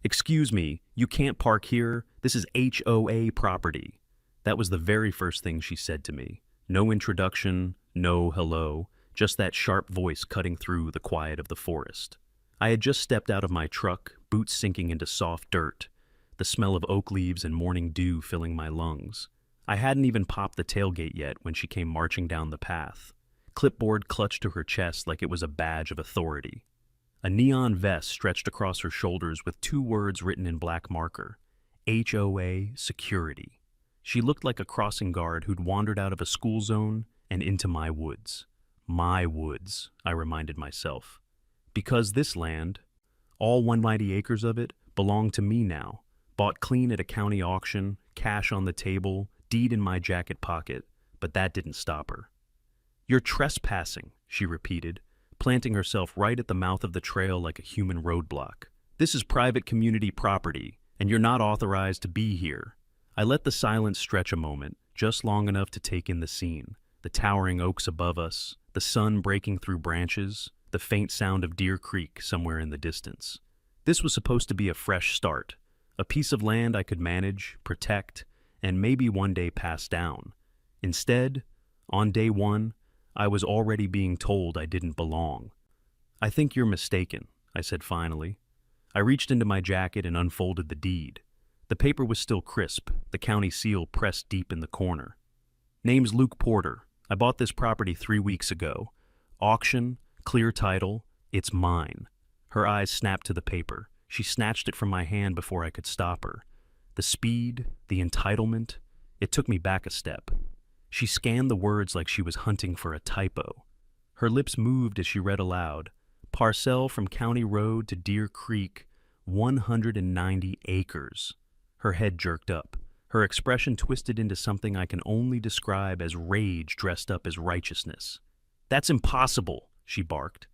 "Excuse me, you can't park here. This is HOA property." That was the very first thing she said to me. No introduction, no hello, just that sharp voice cutting through the quiet of the forest. I had just stepped out of my truck, boots sinking into soft dirt, the smell of oak leaves and morning dew filling my lungs. I hadn't even popped the tailgate yet when she came marching down the path, clipboard clutched to her chest like it was a badge of authority. A neon vest stretched across her shoulders with two words written in black marker: HOA Security. She looked like a crossing guard who'd wandered out of a school zone and into my woods. My woods, I reminded myself. Because this land, all 190 acres of it, belonged to me now, bought clean at a county auction, cash on the table, deed in my jacket pocket, but that didn't stop her. "You're trespassing," she repeated, planting herself right at the mouth of the trail like a human roadblock. "This is private community property, and you're not authorized to be here." I let the silence stretch a moment, just long enough to take in the scene. The towering oaks above us, the sun breaking through branches, the faint sound of Deer Creek somewhere in the distance. This was supposed to be a fresh start, a piece of land I could manage, protect, and maybe one day pass down. Instead, on day one, I was already being told I didn't belong. "I think you're mistaken," I said finally. I reached into my jacket and unfolded the deed. The paper was still crisp, the county seal pressed deep in the corner. "Name's Luke Porter. I bought this property 3 weeks ago. Auction, clear title, it's mine." Her eyes snapped to the paper. She snatched it from my hand before I could stop her. The speed, the entitlement, it took me back a step. She scanned the words like she was hunting for a typo. Her lips moved as she read aloud: "Parcel from County Road to Deer Creek, 190 acres. Her head jerked up. Her expression twisted into something I can only describe as rage dressed up as righteousness. "That's impossible," she barked.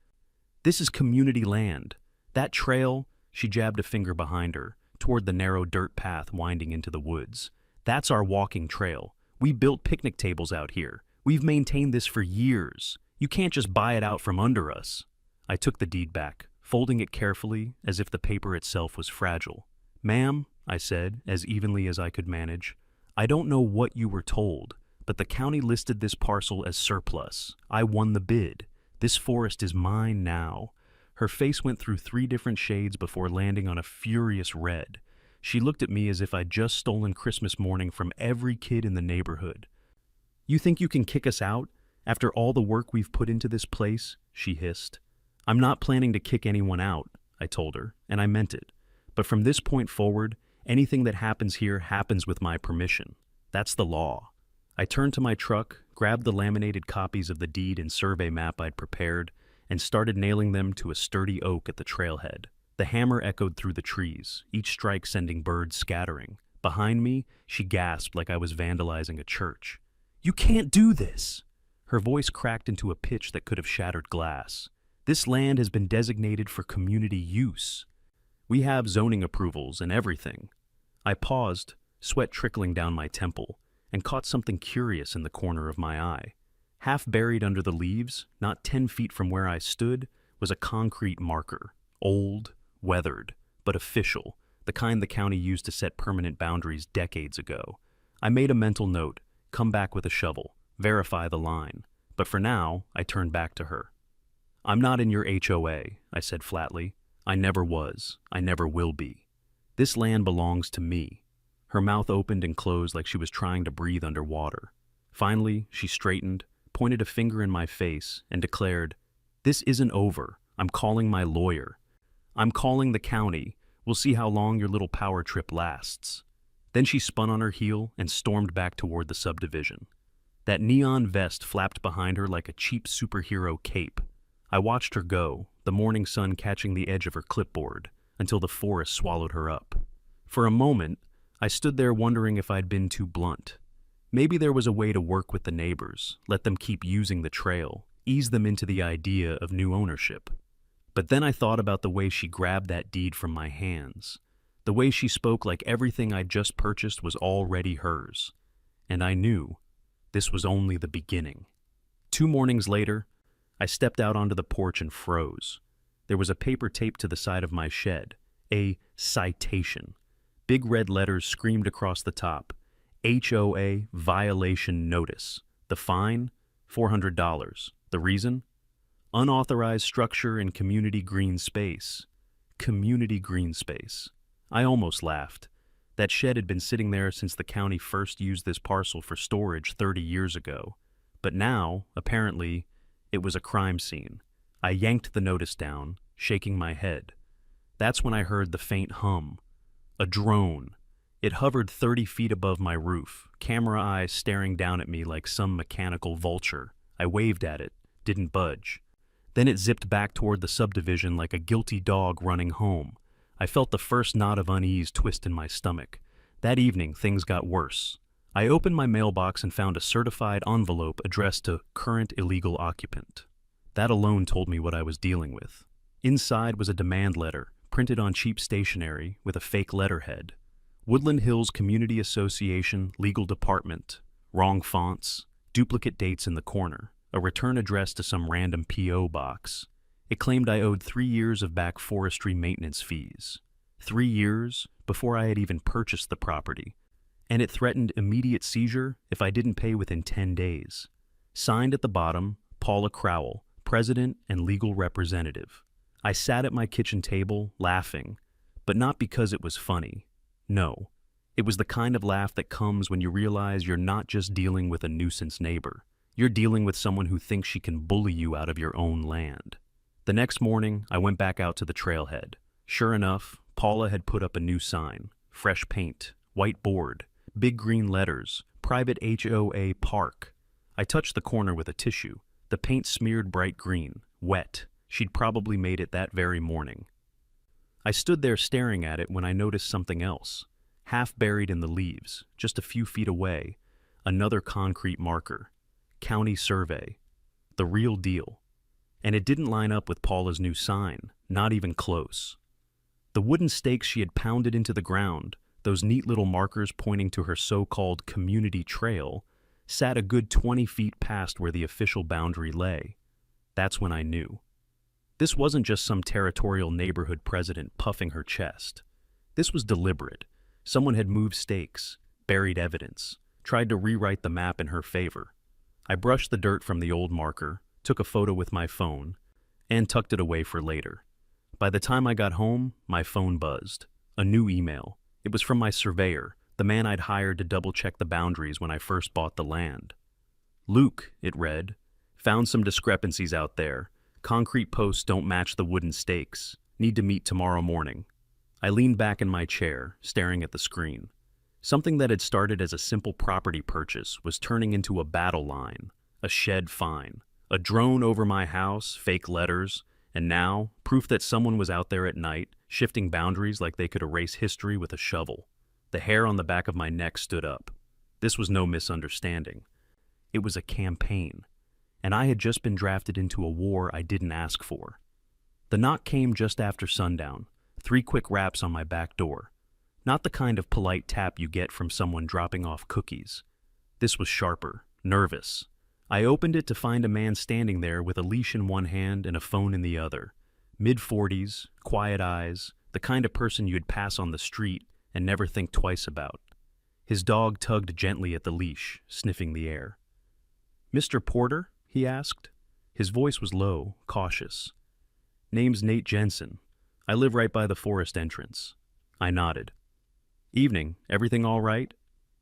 "This is community land. That trail," she jabbed a finger behind her, toward the narrow dirt path winding into the woods. "That's our walking trail. We built picnic tables out here. We've maintained this for years. You can't just buy it out from under us." I took the deed back, folding it carefully as if the paper itself was fragile. "Ma'am," I said, as evenly as I could manage, "I don't know what you were told, but the county listed this parcel as surplus. I won the bid. This forest is mine now." Her face went through 3 different shades before landing on a furious red. She looked at me as if I'd just stolen Christmas morning from every kid in the neighborhood. "You think you can kick us out after all the work we've put into this place?" she hissed. "I'm not planning to kick anyone out," I told her, and I meant it. "But from this point forward, anything that happens here happens with my permission. That's the law." I turned to my truck, grabbed the laminated copies of the deed and survey map I'd prepared, and started nailing them to a sturdy oak at the trailhead. The hammer echoed through the trees, each strike sending birds scattering. Behind me, she gasped like I was vandalizing a church. "You can't do this!" Her voice cracked into a pitch that could have shattered glass. "This land has been designated for community use. We have zoning approvals and everything." I paused, sweat trickling down my temple, and caught something curious in the corner of my eye. Half buried under the leaves, not 10 feet from where I stood, was a concrete marker. Old, weathered, but official, the kind the county used to set permanent boundaries decades ago. I made a mental note: come back with a shovel, verify the line. But for now, I turned back to her. "I'm not in your HOA, I said flatly. "I never was. I never will be. This land belongs to me." Her mouth opened and closed like she was trying to breathe underwater. Finally, she straightened, pointed a finger in my face, and declared, "This isn't over. I'm calling my lawyer. I'm calling the county. We'll see how long your little power trip lasts." Then she spun on her heel and stormed back toward the subdivision. That neon vest flapped behind her like a cheap superhero cape. I watched her go, the morning sun catching the edge of her clipboard, until the forest swallowed her up. For a moment, I stood there wondering if I'd been too blunt. Maybe there was a way to work with the neighbors, let them keep using the trail, ease them into the idea of new ownership. But then I thought about the way she grabbed that deed from my hands, the way she spoke like everything I'd just purchased was already hers. And I knew this was only the beginning. 2 mornings later, I stepped out onto the porch and froze. There was a paper taped to the side of my shed, A citation. Big red letters screamed across the top. HOA violation notice. The fine? $400. The reason? Unauthorized structure in community green space. Community green space. I almost laughed. That shed had been sitting there since the county first used this parcel for storage 30 years ago. But now, apparently, it was a crime scene. I yanked the notice down, shaking my head. That's when I heard the faint hum. A drone. It hovered 30 feet above my roof, camera eyes staring down at me like some mechanical vulture. I waved at it, didn't budge. Then it zipped back toward the subdivision like a guilty dog running home. I felt the first knot of unease twist in my stomach. That evening, things got worse. I opened my mailbox and found a certified envelope addressed to current illegal occupant. That alone told me what I was dealing with. Inside was a demand letter, printed on cheap stationery with a fake letterhead. Woodland Hills Community Association Legal Department. Wrong fonts, duplicate dates in the corner, a return address to some random P.O. box. It claimed I owed 3 years of back forestry maintenance fees. 3 years before I had even purchased the property. And it threatened immediate seizure if I didn't pay within 10 days. Signed at the bottom, Paula Crowell, President and Legal Representative. I sat at my kitchen table, laughing, but not because it was funny. No, it was the kind of laugh that comes when you realize you're not just dealing with a nuisance neighbor. You're dealing with someone who thinks she can bully you out of your own land. The next morning, I went back out to the trailhead. Sure enough, Paula had put up a new sign. Fresh paint, white board, big green letters, private HOA park. I touched the corner with a tissue. The paint smeared bright green, wet. She'd probably made it that very morning. I stood there staring at it when I noticed something else. Half buried in the leaves, just a few feet away, another concrete marker. County survey. The real deal. And it didn't line up with Paula's new sign, not even close. The wooden stakes she had pounded into the ground, those neat little markers pointing to her so-called community trail, sat a good 20 feet past where the official boundary lay. That's when I knew. This wasn't just some territorial neighborhood president puffing her chest. This was deliberate. Someone had moved stakes, buried evidence, tried to rewrite the map in her favor. I brushed the dirt from the old marker, took a photo with my phone, and tucked it away for later. By the time I got home, my phone buzzed. A new email. It was from my surveyor, the man I'd hired to double-check the boundaries when I first bought the land. Luke, it read, found some discrepancies out there. Concrete posts don't match the wooden stakes. Need to meet tomorrow morning. I leaned back in my chair, staring at the screen. Something that had started as a simple property purchase was turning into a battle line, a shed fine, a drone over my house, fake letters, and now, proof that someone was out there at night, shifting boundaries like they could erase history with a shovel. The hair on the back of my neck stood up. This was no misunderstanding. It was a campaign, and I had just been drafted into a war I didn't ask for. The knock came just after sundown, 3 quick raps on my back door. Not the kind of polite tap you get from someone dropping off cookies. This was sharper, nervous. I opened it to find a man standing there with a leash in one hand and a phone in the other. Mid-40s, quiet eyes, the kind of person you'd pass on the street and never think twice about. His dog tugged gently at the leash, sniffing the air. "Mr. Porter?" he asked. His voice was low, cautious. "Name's Nate Jensen. I live right by the forest entrance." I nodded. "Evening. Everything all right?"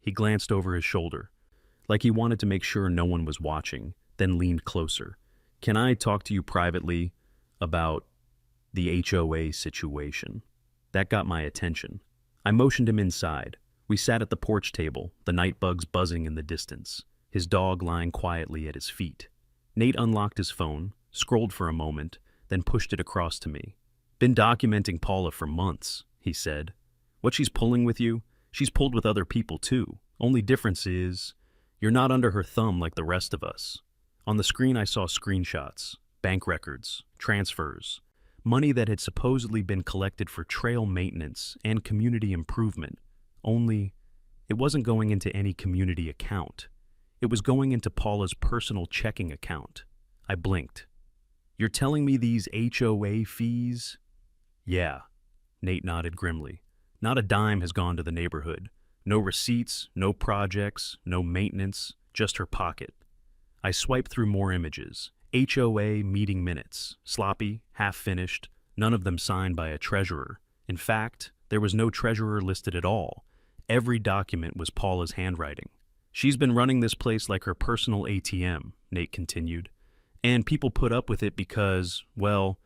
He glanced over his shoulder, like he wanted to make sure no one was watching, then leaned closer. "Can I talk to you privately about the HOA situation?" That got my attention. I motioned him inside. We sat at the porch table, the night bugs buzzing in the distance, his dog lying quietly at his feet. Nate unlocked his phone, scrolled for a moment, then pushed it across to me. "Been documenting Paula for months," he said. "What she's pulling with you, she's pulled with other people too. Only difference is, you're not under her thumb like the rest of us." On the screen I saw screenshots, bank records, transfers, money that had supposedly been collected for trail maintenance and community improvement. Only, it wasn't going into any community account. It was going into Paula's personal checking account. I blinked. "You're telling me these HOA fees?" "Yeah." Nate nodded grimly. Not a dime has gone to the neighborhood. No receipts, no projects, no maintenance, just her pocket. I swiped through more images. HOA meeting minutes, sloppy, half-finished, none of them signed by a treasurer. In fact, there was no treasurer listed at all. Every document was Paula's handwriting. She's been running this place like her personal ATM, Nate continued. And people put up with it because, well,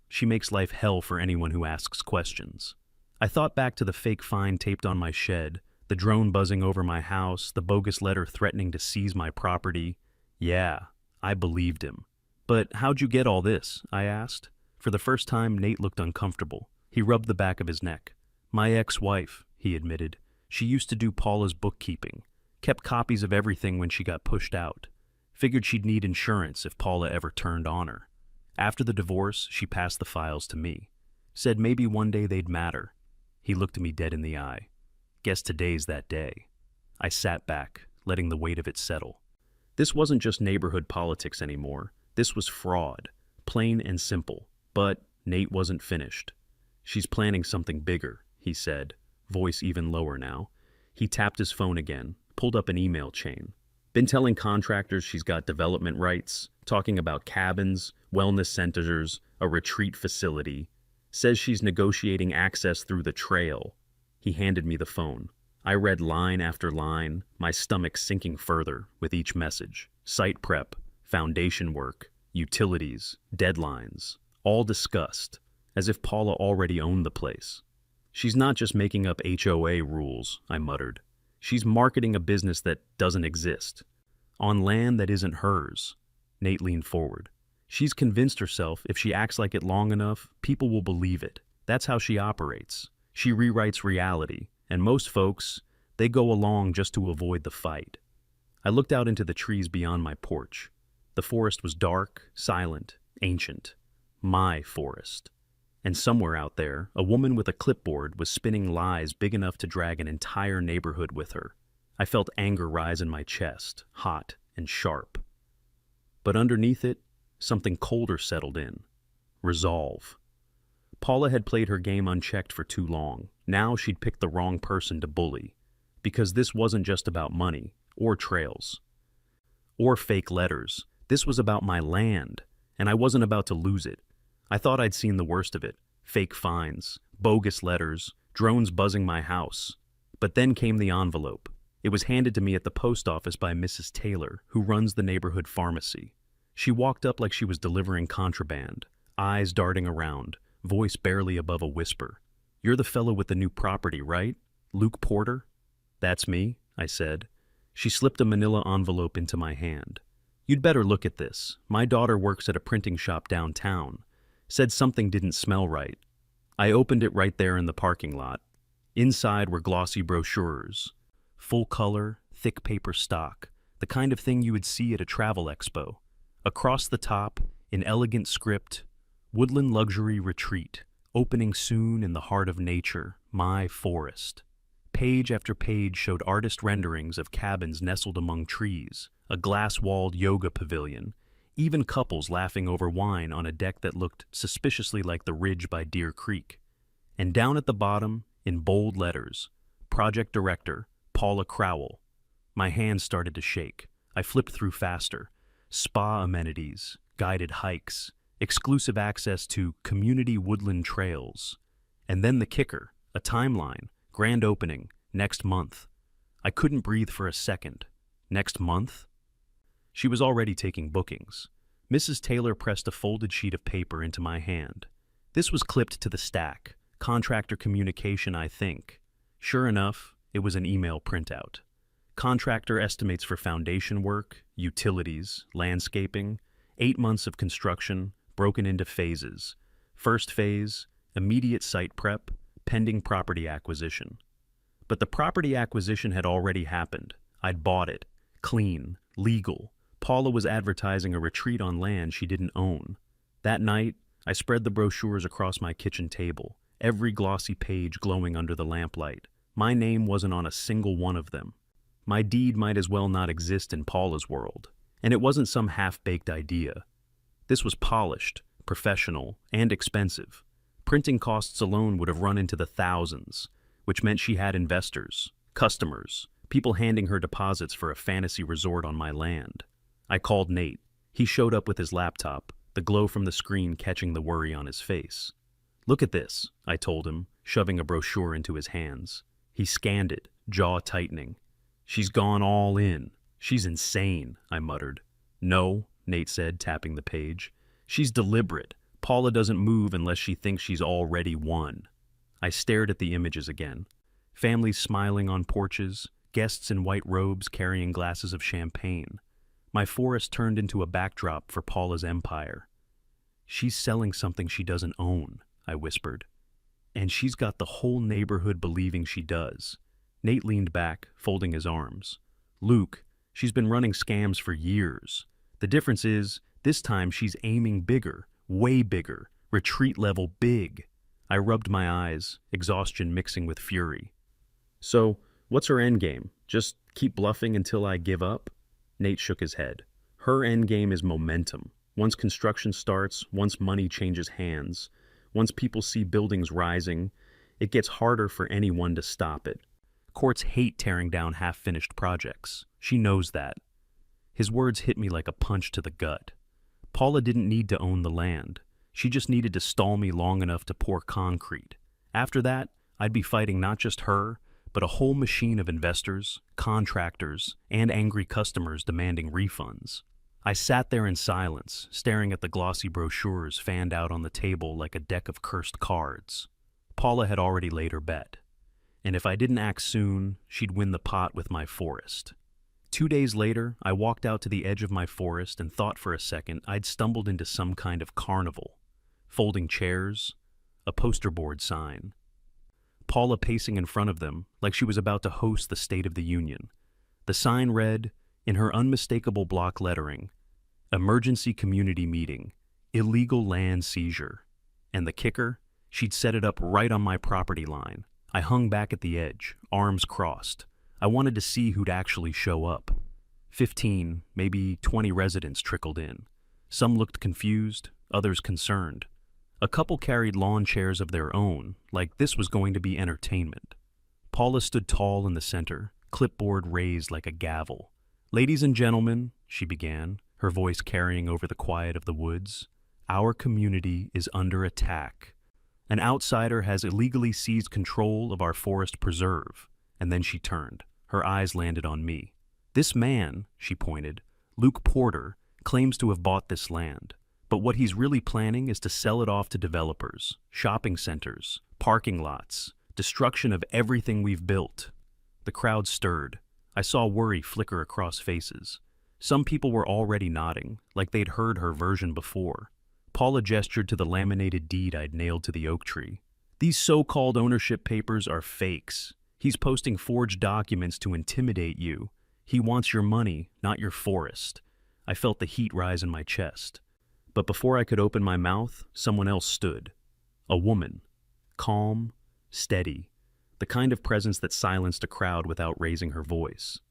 she makes life hell for anyone who asks questions. I thought back to the fake fine taped on my shed, the drone buzzing over my house, the bogus letter threatening to seize my property. Yeah, I believed him. But how'd you get all this? I asked. For the first time, Nate looked uncomfortable. He rubbed the back of his neck. My ex-wife, he admitted. She used to do Paula's bookkeeping. Kept copies of everything when she got pushed out. Figured she'd need insurance if Paula ever turned on her. After the divorce, she passed the files to me. Said maybe one day they'd matter. He looked me dead in the eye. Guess today's that day. I sat back, letting the weight of it settle. This wasn't just neighborhood politics anymore. This was fraud, plain and simple. But Nate wasn't finished. She's planning something bigger, he said, voice even lower now. He tapped his phone again, pulled up an email chain. Been telling contractors she's got development rights, talking about cabins, wellness centers, a retreat facility. Says she's negotiating access through the trail. He handed me the phone. I read line after line, my stomach sinking further with each message. Site prep, foundation work, utilities, deadlines, all discussed, as if Paula already owned the place. She's not just making up HOA rules, I muttered. She's marketing a business that doesn't exist, on land that isn't hers. Nate leaned forward. She's convinced herself if she acts like it long enough, people will believe it. That's how she operates. She rewrites reality, and most folks, they go along just to avoid the fight. I looked out into the trees beyond my porch. The forest was dark, silent, ancient. My forest. And somewhere out there, a woman with a clipboard was spinning lies big enough to drag an entire neighborhood with her. I felt anger rise in my chest, hot and sharp. But underneath it, something colder settled in. Resolve. Paula had played her game unchecked for too long. Now she'd picked the wrong person to bully. Because this wasn't just about money, or trails, or fake letters. This was about my land, and I wasn't about to lose it. I thought I'd seen the worst of it. Fake fines, bogus letters, drones buzzing my house. But then came the envelope. It was handed to me at the post office by Mrs. Taylor, who runs the neighborhood pharmacy. She walked up like she was delivering contraband, eyes darting around, voice barely above a whisper. "You're the fellow with the new property, right? Luke Porter?" "That's me," I said. She slipped a manila envelope into my hand. "You'd better look at this. My daughter works at a printing shop downtown. Said something didn't smell right." I opened it right there in the parking lot. Inside were glossy brochures. Full color, thick paper stock. The kind of thing you would see at a travel expo. Across the top, in elegant script, "Woodland Luxury Retreat. Opening soon in the heart of nature. My forest." Page after page showed artist renderings of cabins nestled among trees, a glass-walled yoga pavilion, even couples laughing over wine on a deck that looked suspiciously like the ridge by Deer Creek. And down at the bottom, in bold letters, Project Director, Paula Crowell. My hands started to shake. I flipped through faster. Spa amenities, guided hikes, exclusive access to community woodland trails. And then the kicker, a timeline, grand opening, next month. I couldn't breathe for a second. Next month? She was already taking bookings. Mrs. Taylor pressed a folded sheet of paper into my hand. This was clipped to the stack. Contractor communication, I think. Sure enough, it was an email printout. Contractor estimates for foundation work, utilities, landscaping, 8 months of construction, broken into phases. First phase, immediate site prep, pending property acquisition. But the property acquisition had already happened. I'd bought it. Clean, legal. Paula was advertising a retreat on land she didn't own. That night, I spread the brochures across my kitchen table, every glossy page glowing under the lamplight. My name wasn't on a single one of them. My deed might as well not exist in Paula's world. And it wasn't some half-baked idea. This was polished, professional, and expensive. Printing costs alone would have run into the thousands, which meant she had investors, customers, people handing her deposits for a fantasy resort on my land. I called Nate. He showed up with his laptop, the glow from the screen catching the worry on his face. "Look at this," I told him, shoving a brochure into his hands. He scanned it, jaw tightening. "She's gone all in. She's insane," I muttered. "No," Nate said, tapping the page. "She's deliberate. Paula doesn't move unless she thinks she's already won." I stared at the images again. Families smiling on porches, guests in white robes carrying glasses of champagne. My forest turned into a backdrop for Paula's empire. "She's selling something she doesn't own," I whispered. "And she's got the whole neighborhood believing she does." Nate leaned back, folding his arms. "Luke, she's been running scams for years. The difference is, this time she's aiming bigger, way bigger, retreat level big." I rubbed my eyes, exhaustion mixing with fury. "So, what's her endgame? Just keep bluffing until I give up?" Nate shook his head. "Her endgame is momentum. Once construction starts, once money changes hands, once people see buildings rising, it gets harder for anyone to stop it. Courts hate tearing down half-finished projects. She knows that." His words hit me like a punch to the gut. Paula didn't need to own the land. She just needed to stall me long enough to pour concrete. After that, I'd be fighting not just her, but a whole machine of investors, contractors, and angry customers demanding refunds. I sat there in silence, staring at the glossy brochures fanned out on the table like a deck of cursed cards. Paula had already laid her bet. And if I didn't act soon, she'd win the pot with my forest. 2 days later, I walked out to the edge of my forest and thought for a second I'd stumbled into some kind of carnival. Folding chairs, a poster board sign. Paula pacing in front of them like she was about to host the State of the Union. The sign read, in her unmistakable block lettering, "Emergency Community Meeting, Illegal Land Seizure." And the kicker? She'd set it up right on my property line. I hung back at the edge, arms crossed. I wanted to see who'd actually show up. 15, maybe 20 residents trickled in. Some looked confused, others concerned. A couple carried lawn chairs of their own, like this was going to be entertainment. Paula stood tall in the center, clipboard raised like a gavel. "Ladies and gentlemen," she began, her voice carrying over the quiet of the woods, "our community is under attack. An outsider has illegally seized control of our forest preserve." And then she turned. Her eyes landed on me. "This man," she pointed, "Luke Porter, claims to have bought this land. But what he's really planning is to sell it off to developers, shopping centers, parking lots, destruction of everything we've built." The crowd stirred. I saw worry flicker across faces. Some people were already nodding, like they'd heard her version before. Paula gestured to the laminated deed I'd nailed to the oak tree. "These so-called ownership papers are fakes. He's posting forged documents to intimidate you. He wants your money, not your forest." I felt the heat rise in my chest. But before I could open my mouth, someone else stood. A woman. Calm, steady. The kind of presence that silenced a crowd without raising her voice.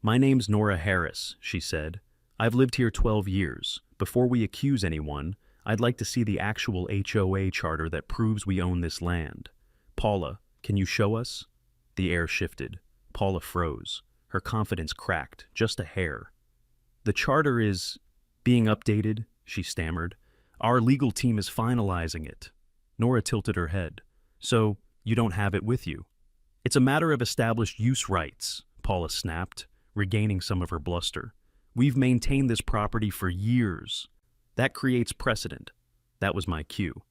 "My name's Nora Harris," she said. "I've lived here 12 years. Before we accuse anyone, I'd like to see the actual HOA charter that proves we own this land. Paula, can you show us?" The air shifted. Paula froze. Her confidence cracked, just a hair. "The charter is being updated," she stammered. "Our legal team is finalizing it." Nora tilted her head. "So, you don't have it with you?" "It's a matter of established use rights," Paula snapped, regaining some of her bluster. "We've maintained this property for years. That creates precedent." That was my cue.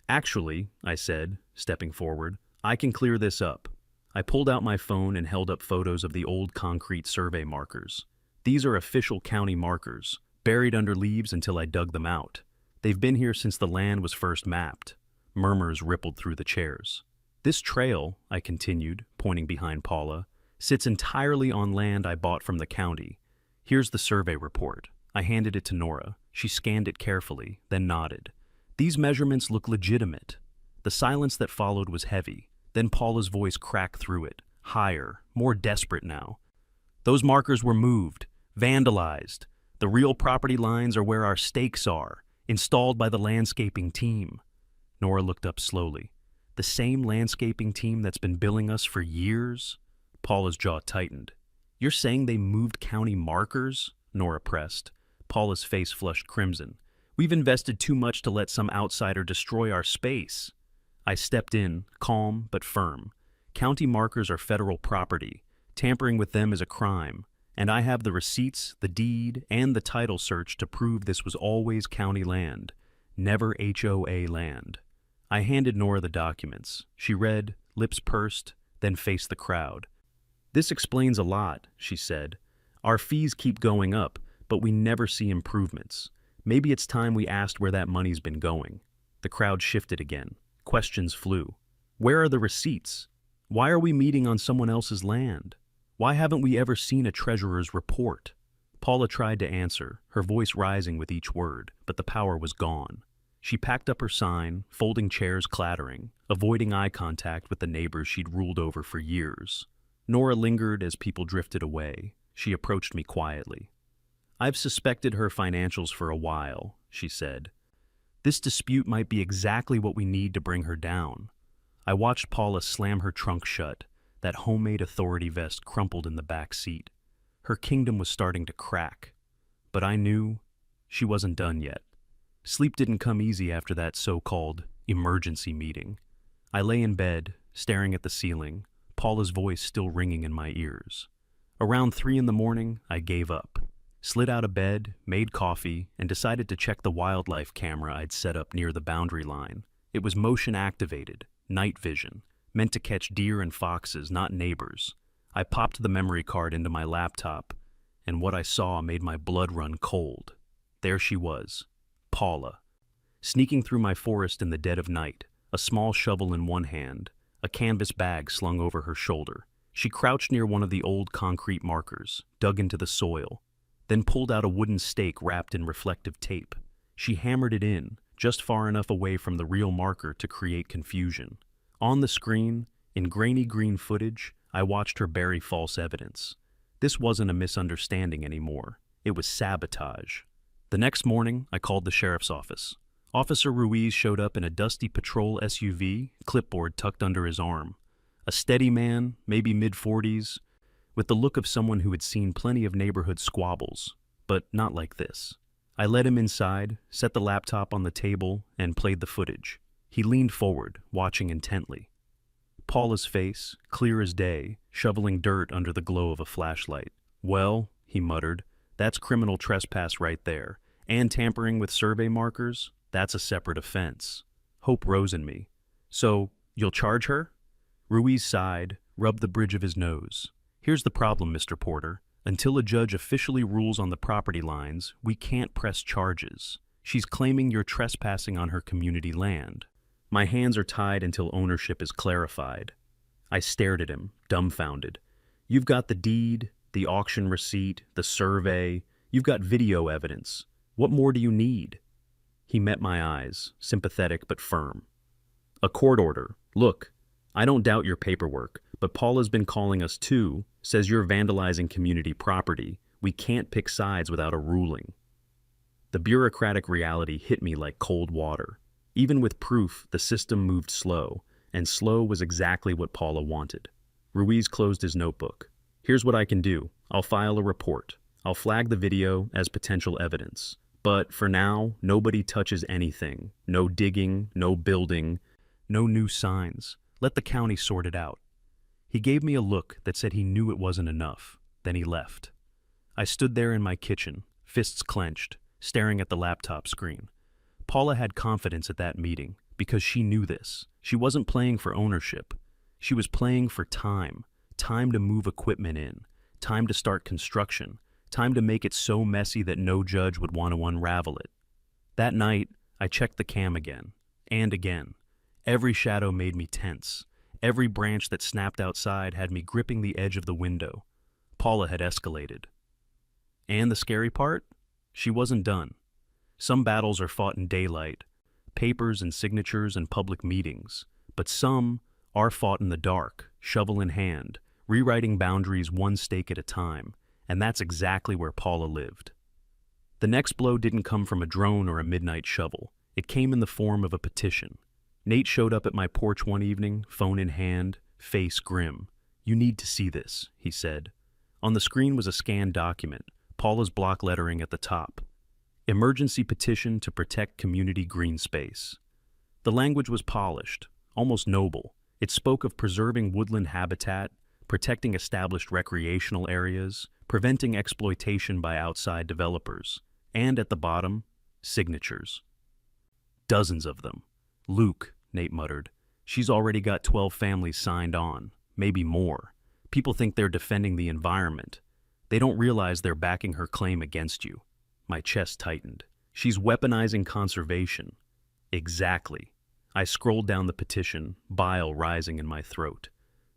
"Actually," I said, stepping forward, "I can clear this up." I pulled out my phone and held up photos of the old concrete survey markers. These are official county markers, buried under leaves until I dug them out. They've been here since the land was first mapped. Murmurs rippled through the chairs. "This trail," I continued, pointing behind Paula, "sits entirely on land I bought from the county. Here's the survey report." I handed it to Nora. She scanned it carefully, then nodded. "These measurements look legitimate." The silence that followed was heavy. Then Paula's voice cracked through it, higher, more desperate now. "Those markers were moved, vandalized. The real property lines are where our stakes are, installed by the landscaping team." Nora looked up slowly. The same landscaping team that's been billing us for years? Paula's jaw tightened. You're saying they moved county markers? Nora pressed. Paula's face flushed crimson. We've invested too much to let some outsider destroy our space. I stepped in, calm but firm. County markers are federal property. Tampering with them is a crime. And I have the receipts, the deed, and the title search to prove this was always county land, never HOA land. I handed Nora the documents. She read, lips pursed, then faced the crowd. This explains a lot, she said. Our fees keep going up, but we never see improvements. Maybe it's time we asked where that money's been going. The crowd shifted again. Questions flew. Where are the receipts? Why are we meeting on someone else's land? Why haven't we ever seen a treasurer's report? Paula tried to answer, her voice rising with each word, but the power was gone. She packed up her sign, folding chairs clattering, avoiding eye contact with the neighbors she'd ruled over for years. Nora lingered as people drifted away. She approached me quietly. I've suspected her financials for a while, she said. This dispute might be exactly what we need to bring her down. I watched Paula slam her trunk shut, that homemade authority vest crumpled in the back seat. Her kingdom was starting to crack. But I knew she wasn't done yet. Sleep didn't come easy after that so-called emergency meeting. I lay in bed, staring at the ceiling, Paula's voice still ringing in my ears. Around 3 a.m, I gave up. Slid out of bed, made coffee, and decided to check the wildlife camera I'd set up near the boundary line. It was motion-activated, night vision, meant to catch deer and foxes, not neighbors. I popped the memory card into my laptop, and what I saw made my blood run cold. There she was, Paula, sneaking through my forest in the dead of night, a small shovel in one hand, a canvas bag slung over her shoulder. She crouched near one of the old concrete markers, dug into the soil, then pulled out a wooden stake wrapped in reflective tape. She hammered it in, just far enough away from the real marker to create confusion. On the screen, in grainy green footage, I watched her bury false evidence. This wasn't a misunderstanding anymore. It was sabotage. The next morning, I called the sheriff's office. Officer Ruiz showed up in a dusty patrol SUV, clipboard tucked under his arm. A steady man, maybe mid-40s, with the look of someone who had seen plenty of neighborhood squabbles, but not like this. I led him inside, set the laptop on the table, and played the footage. He leaned forward, watching intently. Paula's face, clear as day, shoveling dirt under the glow of a flashlight. Well, he muttered, that's criminal trespass right there. And tampering with survey markers? That's a separate offense. Hope rose in me. So, you'll charge her? Ruiz sighed, rubbed the bridge of his nose. Here's the problem, Mr. Porter. Until a judge officially rules on the property lines, we can't press charges. She's claiming you're trespassing on her community land. My hands are tied until ownership is clarified. I stared at him, dumbfounded. You've got the deed, the auction receipt, the survey. You've got video evidence. What more do you need? He met my eyes, sympathetic but firm. A court order. Look, I don't doubt your paperwork, but Paula's been calling us too, says you're vandalizing community property. We can't pick sides without a ruling. The bureaucratic reality hit me like cold water. Even with proof, the system moved slow, and slow was exactly what Paula wanted. Ruiz closed his notebook. Here's what I can do. I'll file a report. I'll flag the video as potential evidence. But for now, nobody touches anything. No digging, no building, no new signs. Let the county sort it out. He gave me a look that said he knew it wasn't enough. Then he left. I stood there in my kitchen, fists clenched, staring at the laptop screen. Paula had confidence at that meeting because she knew this. She wasn't playing for ownership. She was playing for time. Time to move equipment in. Time to start construction. Time to make it so messy that no judge would want to unravel it. That night, I checked the cam again. And again. Every shadow made me tense. Every branch that snapped outside had me gripping the edge of the window. Paula had escalated. And the scary part? She wasn't done. Some battles are fought in daylight, papers and signatures and public meetings, but some are fought in the dark, shovel in hand, rewriting boundaries one stake at a time, and that's exactly where Paula lived. The next blow didn't come from a drone or a midnight shovel. It came in the form of a petition. Nate showed up at my porch one evening, phone in hand, face grim. "You need to see this," he said. On the screen was a scanned document, Paula's block lettering at the top. Emergency petition to protect community green space. The language was polished, almost noble. It spoke of preserving woodland habitat, protecting established recreational areas, preventing exploitation by outside developers, and at the bottom, signatures. Dozens of them. "Luke," Nate muttered, "she's already got 12 families signed on, maybe more. People think they're defending the environment. They don't realize they're backing her claim against you." My chest tightened. "She's weaponizing conservation." Exactly. I scrolled down the petition, bile rising in my throat.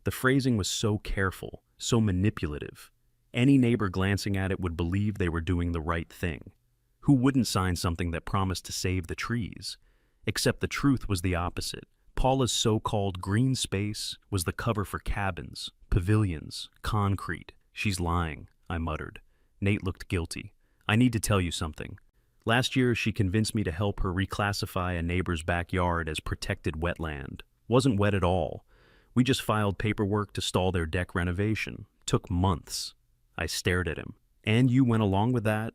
The phrasing was so careful, so manipulative. Any neighbor glancing at it would believe they were doing the right thing. Who wouldn't sign something that promised to save the trees? Except the truth was the opposite. Paula's so-called green space was the cover for cabins, pavilions, concrete. "She's lying," I muttered. Nate looked guilty. "I need to tell you something. Last year, she convinced me to help her reclassify a neighbor's backyard as protected wetland. Wasn't wet at all. We just filed paperwork to stall their deck renovation. Took months." I stared at him. "And you went along with that?"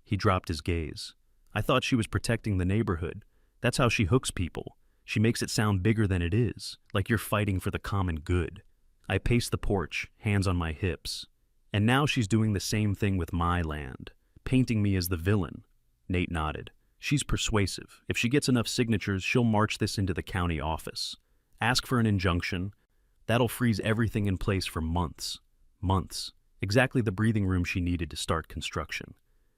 He dropped his gaze. "I thought she was protecting the neighborhood. That's how she hooks people. She makes it sound bigger than it is, like you're fighting for the common good." I paced the porch, hands on my hips. "And now she's doing the same thing with my land, painting me as the villain." Nate nodded. "She's persuasive. If she gets enough signatures, she'll march this into the county office. Ask for an injunction. That'll freeze everything in place for months. Months. Exactly the breathing room she needed to start construction."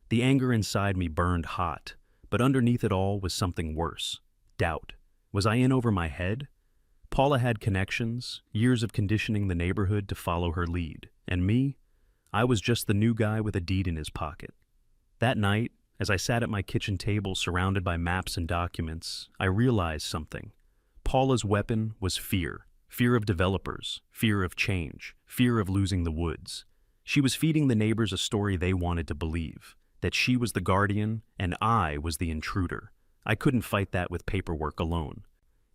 The anger inside me burned hot, but underneath it all was something worse. Doubt. Was I in over my head? Paula had connections, years of conditioning the neighborhood to follow her lead. And me? I was just the new guy with a deed in his pocket. That night, as I sat at my kitchen table surrounded by maps and documents, I realized something. Paula's weapon was fear. Fear of developers, fear of change, fear of losing the woods. She was feeding the neighbors a story they wanted to believe, that she was the guardian and I was the intruder. I couldn't fight that with paperwork alone.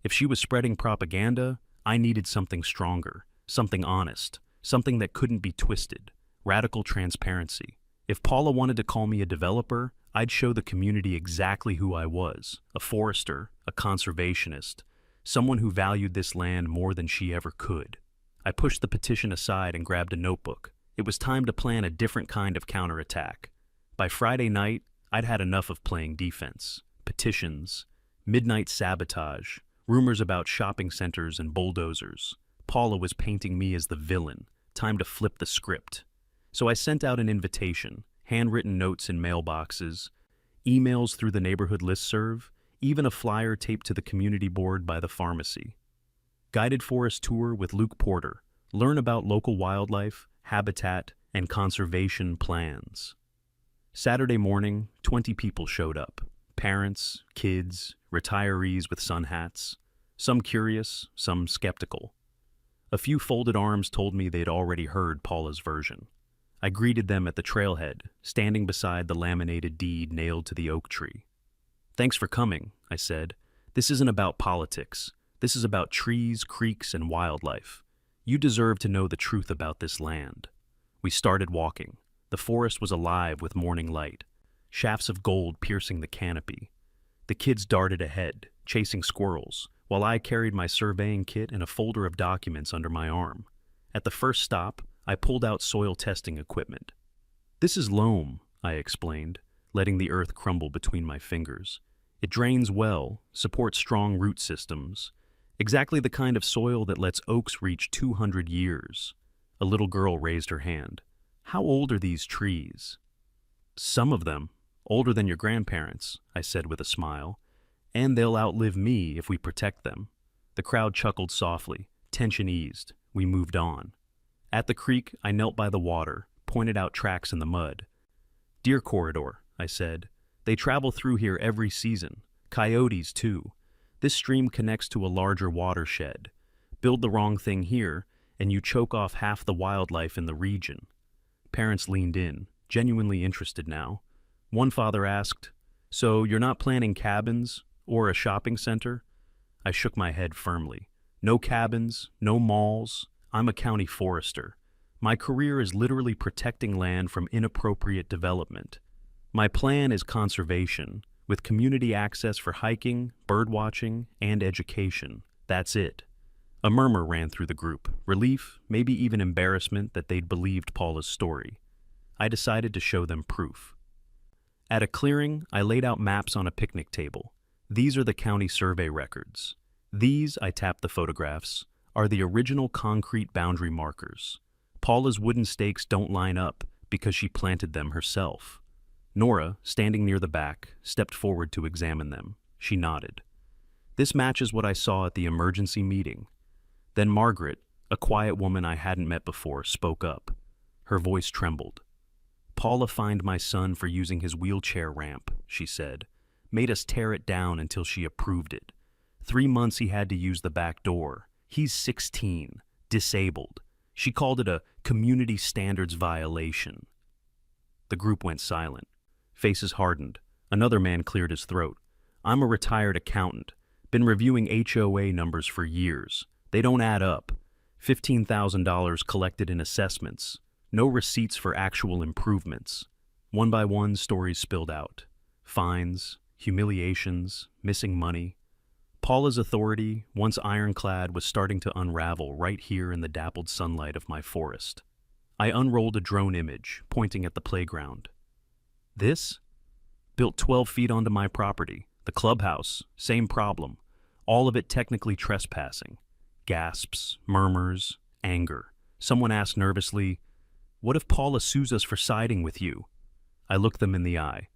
If she was spreading propaganda, I needed something stronger, something honest, something that couldn't be twisted, radical transparency. If Paula wanted to call me a developer, I'd show the community exactly who I was, a forester, a conservationist, someone who valued this land more than she ever could. I pushed the petition aside and grabbed a notebook. It was time to plan a different kind of counterattack. By Friday night, I'd had enough of playing defense. Petitions, midnight sabotage, rumors about shopping centers and bulldozers. Paula was painting me as the villain. Time to flip the script. So I sent out an invitation, handwritten notes in mailboxes, emails through the neighborhood listserv, even a flyer taped to the community board by the pharmacy. Guided forest tour with Luke Porter. Learn about local wildlife, habitat, and conservation plans. Saturday morning, 20 people showed up. Parents, kids, retirees with sun hats. Some curious, some skeptical. A few folded arms told me they'd already heard Paula's version. I greeted them at the trailhead, standing beside the laminated deed nailed to the oak tree. "Thanks for coming," I said. "This isn't about politics. This is about trees, creeks, and wildlife. You deserve to know the truth about this land." We started walking. The forest was alive with morning light, shafts of gold piercing the canopy. The kids darted ahead, chasing squirrels, while I carried my surveying kit and a folder of documents under my arm. At the first stop, I pulled out soil testing equipment. "This is loam," I explained, letting the earth crumble between my fingers. "It drains well, supports strong root systems. Exactly the kind of soil that lets oaks reach 200 years. A little girl raised her hand. "How old are these trees?" "Some of them, older than your grandparents," I said with a smile. "And they'll outlive me if we protect them." The crowd chuckled softly. Tension eased. We moved on. At the creek, I knelt by the water, pointed out tracks in the mud. "Deer corridor," I said. "They travel through here every season. Coyotes, too. This stream connects to a larger watershed. Build the wrong thing here, and you choke off half the wildlife in the region." Parents leaned in, genuinely interested now. One father asked, "So you're not planning cabins or a shopping center?" I shook my head firmly. No cabins, no malls. I'm a county forester. My career is literally protecting land from inappropriate development. My plan is conservation, with community access for hiking, birdwatching, and education. That's it. A murmur ran through the group, relief, maybe even embarrassment that they'd believed Paula's story. I decided to show them proof. At a clearing, I laid out maps on a picnic table. These are the county survey records. These, I tapped the photographs, are the original concrete boundary markers. Paula's wooden stakes don't line up because she planted them herself. Nora, standing near the back, stepped forward to examine them. She nodded. This matches what I saw at the emergency meeting. Then Margaret, a quiet woman I hadn't met before, spoke up. Her voice trembled. Paula fined my son for using his wheelchair ramp, she said. Made us tear it down until she approved it. 3 months he had to use the back door. He's 16, disabled. She called it a community standards violation. The group went silent. Faces hardened. Another man cleared his throat. I'm a retired accountant. Been reviewing HOA numbers for years. They don't add up. $15,000 collected in assessments. No receipts for actual improvements. One by one, stories spilled out. Fines, humiliations, missing money. Paula's authority, once ironclad, was starting to unravel right here in the dappled sunlight of my forest. I unrolled a drone image, pointing at the playground. This? Built 12 feet onto my property. The clubhouse, same problem. All of it technically trespassing. Gasps, murmurs, anger. Someone asked nervously, "What if Paula sues us for siding with you?" I looked them in the eye.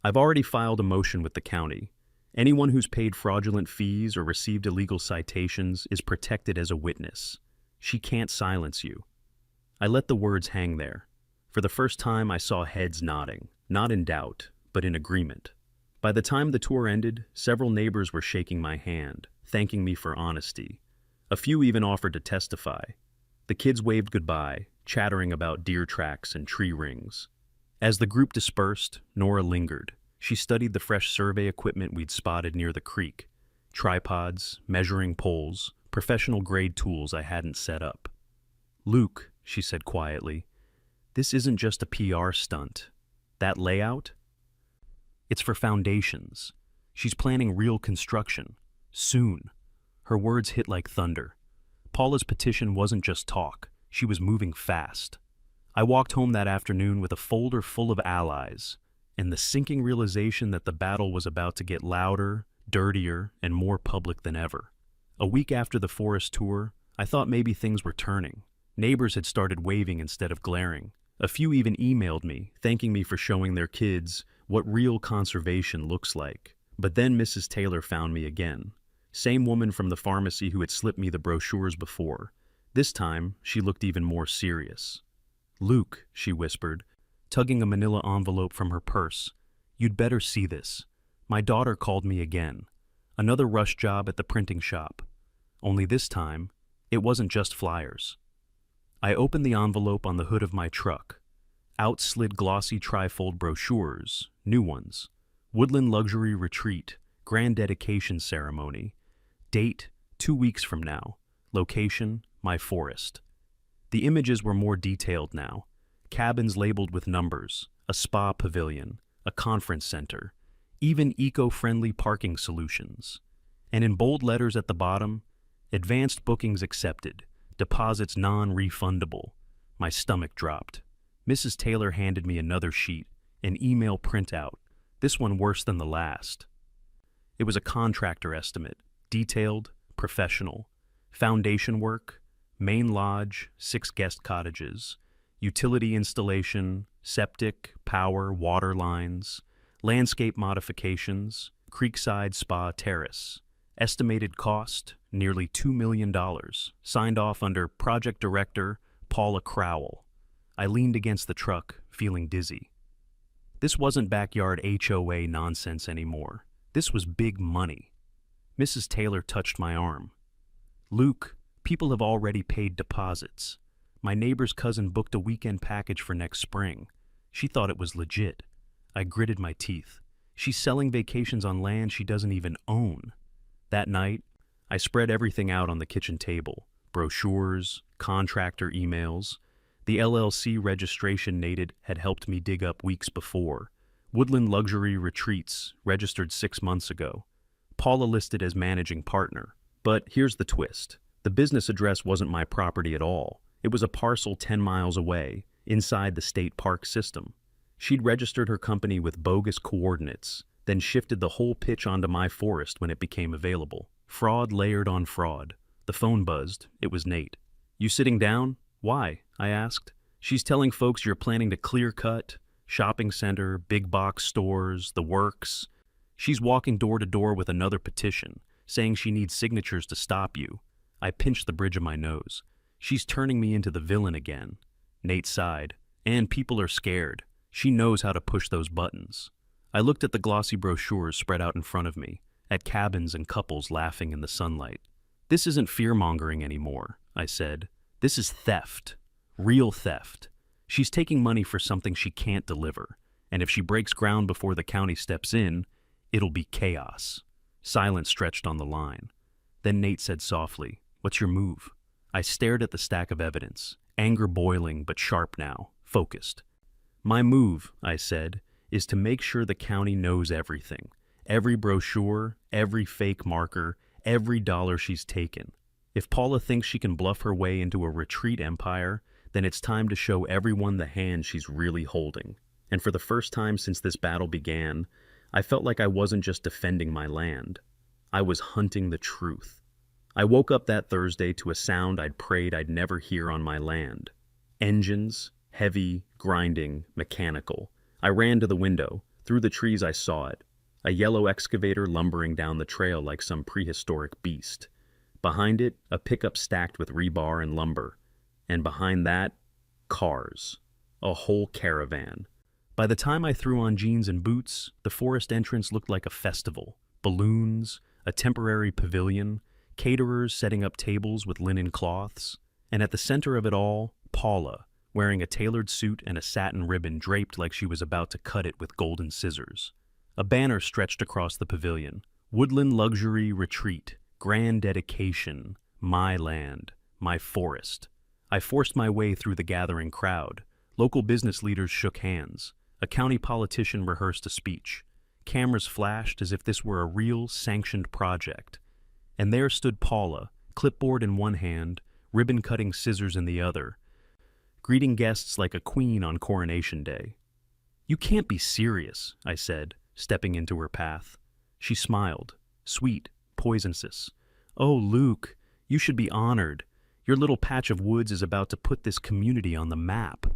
I've already filed a motion with the county. Anyone who's paid fraudulent fees or received illegal citations is protected as a witness. She can't silence you. I let the words hang there. For the first time, I saw heads nodding, not in doubt, but in agreement. By the time the tour ended, several neighbors were shaking my hand, thanking me for honesty. A few even offered to testify. The kids waved goodbye, chattering about deer tracks and tree rings. As the group dispersed, Nora lingered. She studied the fresh survey equipment we'd spotted near the creek. Tripods, measuring poles, professional-grade tools I hadn't set up. "Luke," she said quietly, "this isn't just a PR stunt. That layout? It's for foundations. She's planning real construction. Soon." Her words hit like thunder. Paula's petition wasn't just talk. She was moving fast. I walked home that afternoon with a folder full of allies, and the sinking realization that the battle was about to get louder, dirtier, and more public than ever. A week after the forest tour, I thought maybe things were turning. Neighbors had started waving instead of glaring. A few even emailed me, thanking me for showing their kids what real conservation looks like. But then Mrs. Taylor found me again. Same woman from the pharmacy who had slipped me the brochures before. This time, she looked even more serious. "Luke," she whispered, tugging a manila envelope from her purse, "you'd better see this. My daughter called me again. Another rush job at the printing shop. Only this time, it wasn't just flyers." I opened the envelope on the hood of my truck. Out slid glossy trifold brochures, new ones. Woodland Luxury Retreat, Grand Dedication Ceremony. Date, 2 weeks from now. Location, my forest. The images were more detailed now. Cabins labeled with numbers, a spa pavilion, a conference center, even eco-friendly parking solutions. And in bold letters at the bottom, advanced bookings accepted, deposits non-refundable. My stomach dropped. Mrs. Taylor handed me another sheet, an email printout, this one worse than the last. It was a contractor estimate, detailed, professional. Foundation work, main lodge, 6 guest cottages, utility installation, septic, power, water lines, landscape modifications, creekside spa terrace. Estimated cost, nearly $2 million, signed off under Project Director Paula Crowell. I leaned against the truck, feeling dizzy. This wasn't backyard HOA nonsense anymore. This was big money. Mrs. Taylor touched my arm. "Luke, people have already paid deposits. My neighbor's cousin booked a weekend package for next spring. She thought it was legit." I gritted my teeth. She's selling vacations on land she doesn't even own. That night, I spread everything out on the kitchen table: brochures, contractor emails, the LLC registration Nate had helped me dig up weeks before, Woodland Luxury Retreats, registered 6 months ago, Paula listed as managing partner. But here's the twist. The business address wasn't my property at all. It was a parcel 10 miles away, inside the state park system. She'd registered her company with bogus coordinates, then shifted the whole pitch onto my forest when it became available. Fraud layered on fraud. The phone buzzed. It was Nate. "You sitting down?" "Why?" I asked. "She's telling folks you're planning to clear cut, shopping center, big box stores, the works. She's walking door to door with another petition, saying she needs signatures to stop you." I pinched the bridge of my nose. "She's turning me into the villain again." Nate sighed. "And people are scared. She knows how to push those buttons." I looked at the glossy brochures spread out in front of me, at cabins and couples laughing in the sunlight. "This isn't fear-mongering anymore," I said. "This is theft. Real theft. She's taking money for something she can't deliver, and if she breaks ground before the county steps in, it'll be chaos." Silence stretched on the line. Then Nate said softly, "What's your move?" I stared at the stack of evidence, anger boiling but sharp now, focused. "My move," I said, "is to make sure the county knows everything. Every brochure, every fake marker, every dollar she's taken. If Paula thinks she can bluff her way into a retreat empire, then it's time to show everyone the hand she's really holding." And for the first time since this battle began, I felt like I wasn't just defending my land. I was hunting the truth. I woke up that Thursday to a sound I'd prayed I'd never hear on my land. Engines, heavy, grinding, mechanical. I ran to the window. Through the trees I saw it. A yellow excavator lumbering down the trail like some prehistoric beast. Behind it, a pickup stacked with rebar and lumber. And behind that, cars. A whole caravan. By the time I threw on jeans and boots, the forest entrance looked like a festival. Balloons, a temporary pavilion, caterers setting up tables with linen cloths. And at the center of it all, Paula, wearing a tailored suit and a satin ribbon draped like she was about to cut it with golden scissors. A banner stretched across the pavilion. "Woodland Luxury Retreat. Grand Dedication. My land. My forest." I forced my way through the gathering crowd. Local business leaders shook hands. A county politician rehearsed a speech. Cameras flashed as if this were a real, sanctioned project. And there stood Paula, clipboard in one hand, ribbon-cutting scissors in the other, greeting guests like a queen on Coronation Day. "You can't be serious," I said, stepping into her path. She smiled, sweet, poisonous. "Oh, Luke, you should be honored. Your little patch of woods is about to put this community on the map."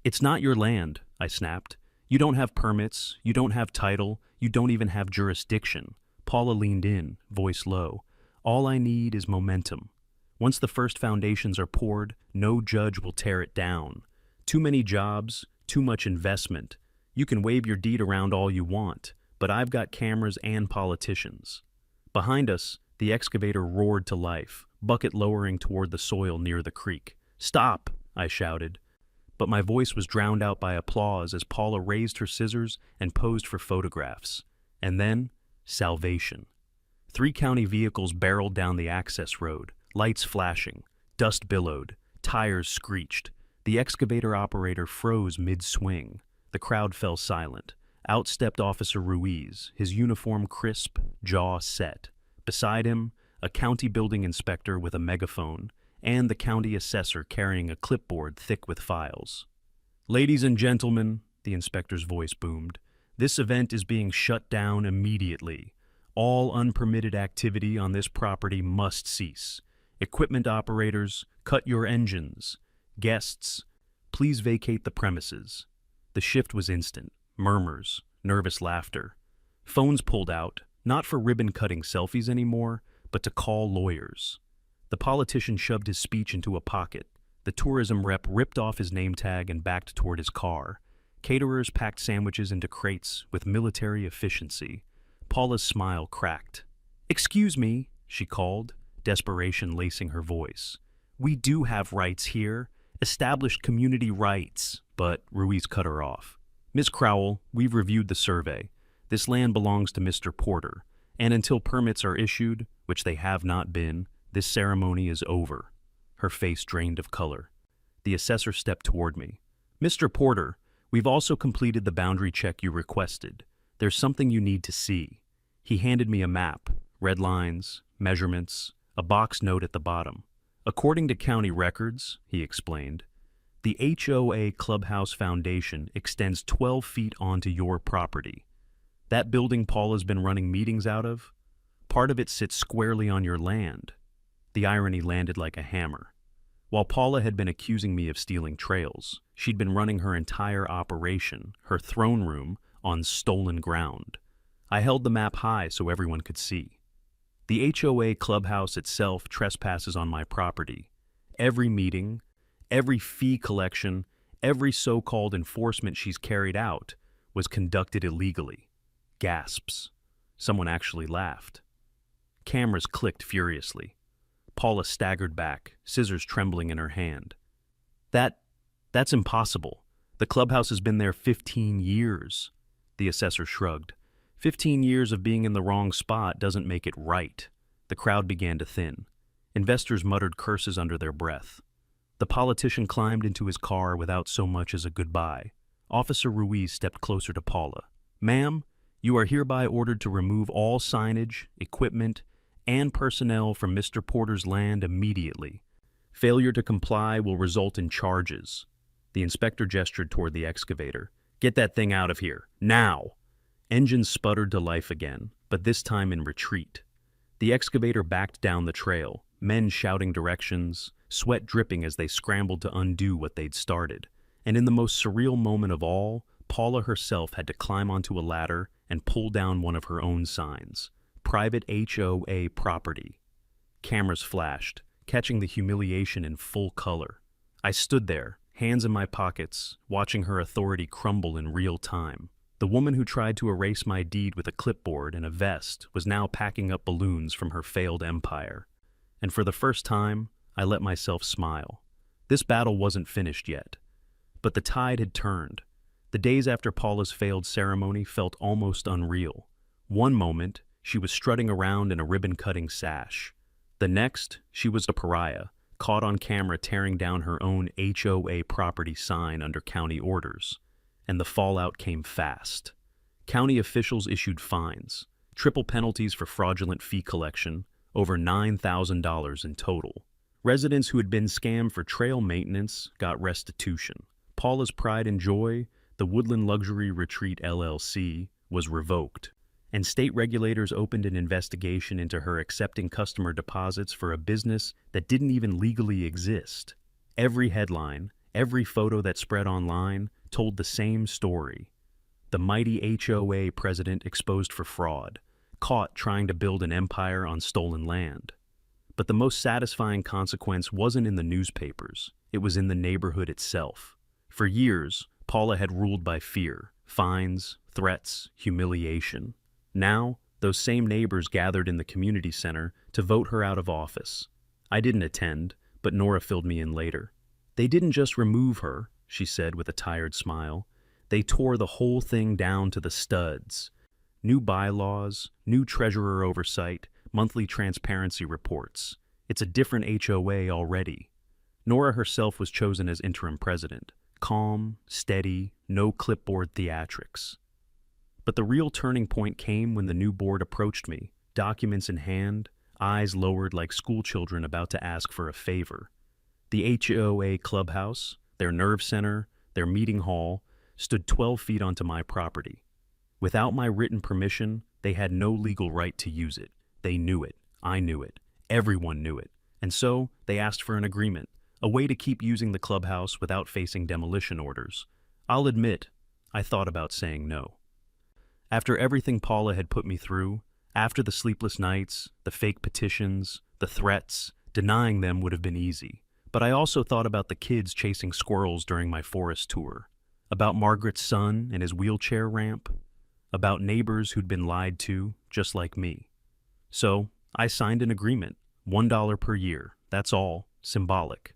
"It's not your land," I snapped. "You don't have permits, you don't have title, you don't even have jurisdiction." Paula leaned in, voice low. "All I need is momentum. Once the first foundations are poured, no judge will tear it down. Too many jobs, too much investment. You can wave your deed around all you want, but I've got cameras and politicians." Behind us, the excavator roared to life, bucket lowering toward the soil near the creek. "Stop!" I shouted. But my voice was drowned out by applause as Paula raised her scissors and posed for photographs. And then, salvation. 3 county vehicles barreled down the access road, lights flashing, dust billowed, tires screeched. The excavator operator froze mid-swing. The crowd fell silent. Out stepped Officer Ruiz, his uniform crisp, jaw set. Beside him, a county building inspector with a megaphone, and the county assessor carrying a clipboard thick with files. "Ladies and gentlemen," the inspector's voice boomed, "this event is being shut down immediately. All unpermitted activity on this property must cease. Equipment operators, cut your engines. Guests, please vacate the premises." The shift was instant. Murmurs, nervous laughter. Phones pulled out, not for ribbon-cutting selfies anymore, but to call lawyers. The politician shoved his speech into a pocket. The tourism rep ripped off his name tag and backed toward his car. Caterers packed sandwiches into crates with military efficiency. Paula's smile cracked. "Excuse me," she called, desperation lacing her voice. "We do have rights here, established community rights." But Ruiz cut her off. "Miss Crowell, we've reviewed the survey. This land belongs to Mr. Porter, And until permits are issued, which they have not been, this ceremony is over. Her face drained of color. The assessor stepped toward me. Mr. Porter, we've also completed the boundary check you requested. There's something you need to see. He handed me a map, red lines, measurements, a box note at the bottom. According to county records, he explained, the HOA Clubhouse Foundation extends 12 feet onto your property. That building Paula's been running meetings out of, part of it sits squarely on your land. The irony landed like a hammer. While Paula had been accusing me of stealing trails, she'd been running her entire operation, her throne room, on stolen ground. I held the map high so everyone could see. The HOA clubhouse itself trespasses on my property. Every meeting, every fee collection, every so-called enforcement she's carried out was conducted illegally. Gasps. Someone actually laughed. Cameras clicked furiously. Paula staggered back, scissors trembling in her hand. That's impossible. The clubhouse has been there 15 years. The assessor shrugged. 15 years of being in the wrong spot doesn't make it right. The crowd began to thin. Investors muttered curses under their breath. The politician climbed into his car without so much as a goodbye. Officer Ruiz stepped closer to Paula. Ma'am, you are hereby ordered to remove all signage, equipment, and personnel from Mr. Porter's land immediately. Failure to comply will result in charges. The inspector gestured toward the excavator. Get that thing out of here, now! Engines sputtered to life again, but this time in retreat. The excavator backed down the trail, men shouting directions, sweat dripping as they scrambled to undo what they'd started. And in the most surreal moment of all, Paula herself had to climb onto a ladder and pull down one of her own signs. Private HOA property. Cameras flashed, catching the humiliation in full color. I stood there, hands in my pockets, watching her authority crumble in real time. The woman who tried to erase my deed with a clipboard and a vest was now packing up balloons from her failed empire. And for the first time, I let myself smile. This battle wasn't finished yet. But the tide had turned. The days after Paula's failed ceremony felt almost unreal. One moment, she was strutting around in a ribbon-cutting sash. The next, she was a pariah, caught on camera tearing down her own HOA property sign under county orders. And the fallout came fast. County officials issued fines, triple penalties for fraudulent fee collection, over $9,000 in total. Residents who had been scammed for trail maintenance got restitution. Paula's pride and joy, the Woodland Luxury Retreat LLC, was revoked, and state regulators opened an investigation into her accepting customer deposits for a business that didn't even legally exist. Every headline, every photo that spread online told the same story. The mighty HOA president exposed for fraud, caught trying to build an empire on stolen land. But the most satisfying consequence wasn't in the newspapers, it was in the neighborhood itself. For years, Paula had ruled by fear, fines, threats, humiliation. Now, those same neighbors gathered in the community center to vote her out of office. I didn't attend, but Nora filled me in later. They didn't just remove her, she said with a tired smile. They tore the whole thing down to the studs. New bylaws, new treasurer oversight, monthly transparency reports. It's a different HOA already. Nora herself was chosen as interim president. Calm, steady, no clipboard theatrics. But the real turning point came when the new board approached me, documents in hand, eyes lowered like schoolchildren about to ask for a favor. The HOA clubhouse, their nerve center, their meeting hall, stood 12 feet onto my property. Without my written permission, they had no legal right to use it. They knew it. I knew it. Everyone knew it. And so, they asked for an agreement, a way to keep using the clubhouse without facing demolition orders. I'll admit, I thought about saying no. After everything Paula had put me through, after the sleepless nights, the fake petitions, the threats, denying them would have been easy. But I also thought about the kids chasing squirrels during my forest tour, about Margaret's son and his wheelchair ramp, about neighbors who'd been lied to, just like me. So, I signed an agreement, $1 per year, that's all, symbolic.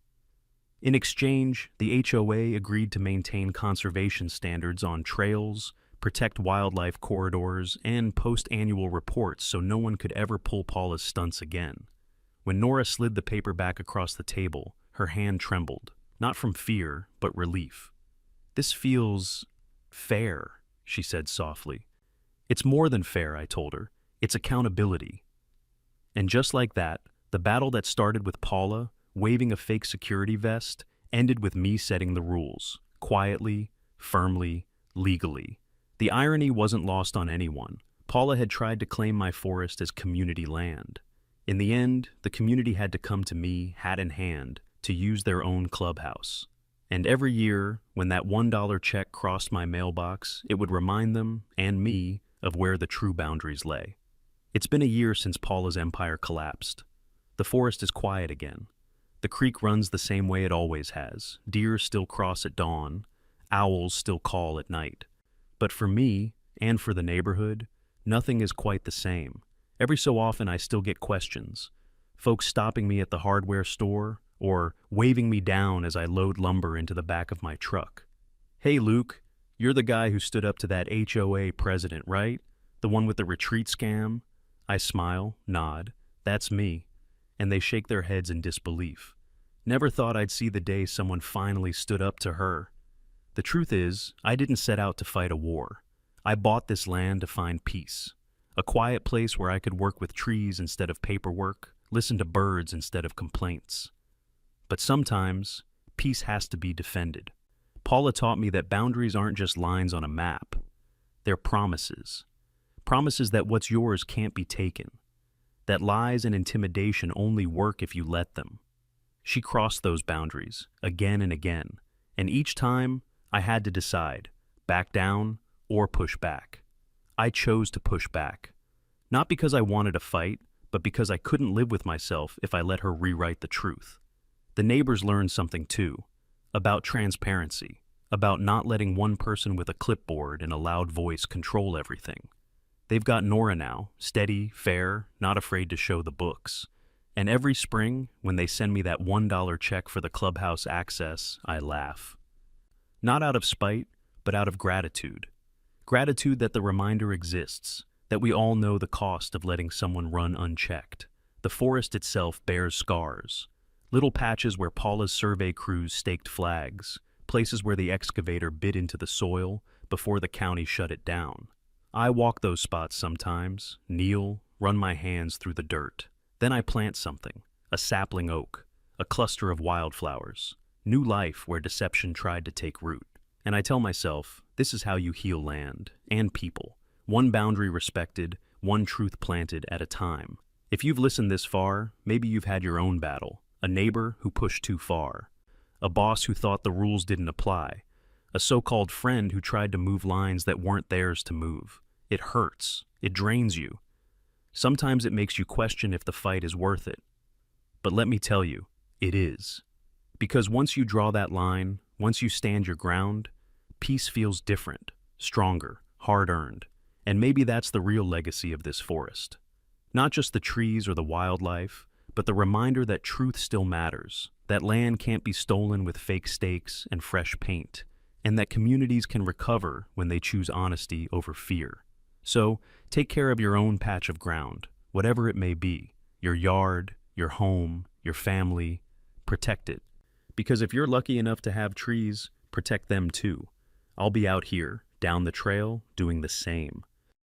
In exchange, the HOA agreed to maintain conservation standards on trails, protect wildlife corridors, and post annual reports so no one could ever pull Paula's stunts again. When Nora slid the paper back across the table, her hand trembled, not from fear, but relief. "This feels fair," she said softly. "It's more than fair," I told her. "It's accountability." And just like that, the battle that started with Paula waving a fake security vest ended with me setting the rules, quietly, firmly, legally. The irony wasn't lost on anyone. Paula had tried to claim my forest as community land. In the end, the community had to come to me, hat in hand, to use their own clubhouse. And every year, when that $1 check crossed my mailbox, it would remind them, and me, of where the true boundaries lay. It's been a year since Paula's empire collapsed. The forest is quiet again. The creek runs the same way it always has. Deer still cross at dawn. Owls still call at night. But for me, and for the neighborhood, nothing is quite the same. Every so often I still get questions. Folks stopping me at the hardware store, or waving me down as I load lumber into the back of my truck. "Hey Luke, you're the guy who stood up to that HOA president, right? The one with the retreat scam?" I smile, nod. "That's me." And they shake their heads in disbelief. Never thought I'd see the day someone finally stood up to her. The truth is, I didn't set out to fight a war. I bought this land to find peace. A quiet place where I could work with trees instead of paperwork, listen to birds instead of complaints. But sometimes, peace has to be defended. Paula taught me that boundaries aren't just lines on a map. They're promises. Promises that what's yours can't be taken. That lies and intimidation only work if you let them. She crossed those boundaries, again and again, and each time, I had to decide, back down or push back. I chose to push back. Not because I wanted to fight, but because I couldn't live with myself if I let her rewrite the truth. The neighbors learned something too, about transparency, about not letting one person with a clipboard and a loud voice control everything. They've got Nora now, steady, fair, not afraid to show the books. And every spring, when they send me that $1 check for the clubhouse access, I laugh. Not out of spite, but out of gratitude. Gratitude that the reminder exists, that we all know the cost of letting someone run unchecked. The forest itself bears scars. Little patches where Paula's survey crews staked flags, places where the excavator bit into the soil before the county shut it down. I walk those spots sometimes, kneel, run my hands through the dirt. Then I plant something, a sapling oak, a cluster of wildflowers, new life where deception tried to take root. And I tell myself, this is how you heal land and people. One boundary respected, one truth planted at a time. If you've listened this far, maybe you've had your own battle. A neighbor who pushed too far. A boss who thought the rules didn't apply. A so-called friend who tried to move lines that weren't theirs to move. It hurts. It drains you. Sometimes it makes you question if the fight is worth it. But let me tell you, it is. Because once you draw that line, once you stand your ground, peace feels different, stronger, hard-earned. And maybe that's the real legacy of this forest. Not just the trees or the wildlife, but the reminder that truth still matters, that land can't be stolen with fake stakes and fresh paint, and that communities can recover when they choose honesty over fear. So, take care of your own patch of ground, whatever it may be, your yard, your home, your family. Protect it. Because if you're lucky enough to have trees, protect them too. I'll be out here, down the trail, doing the same.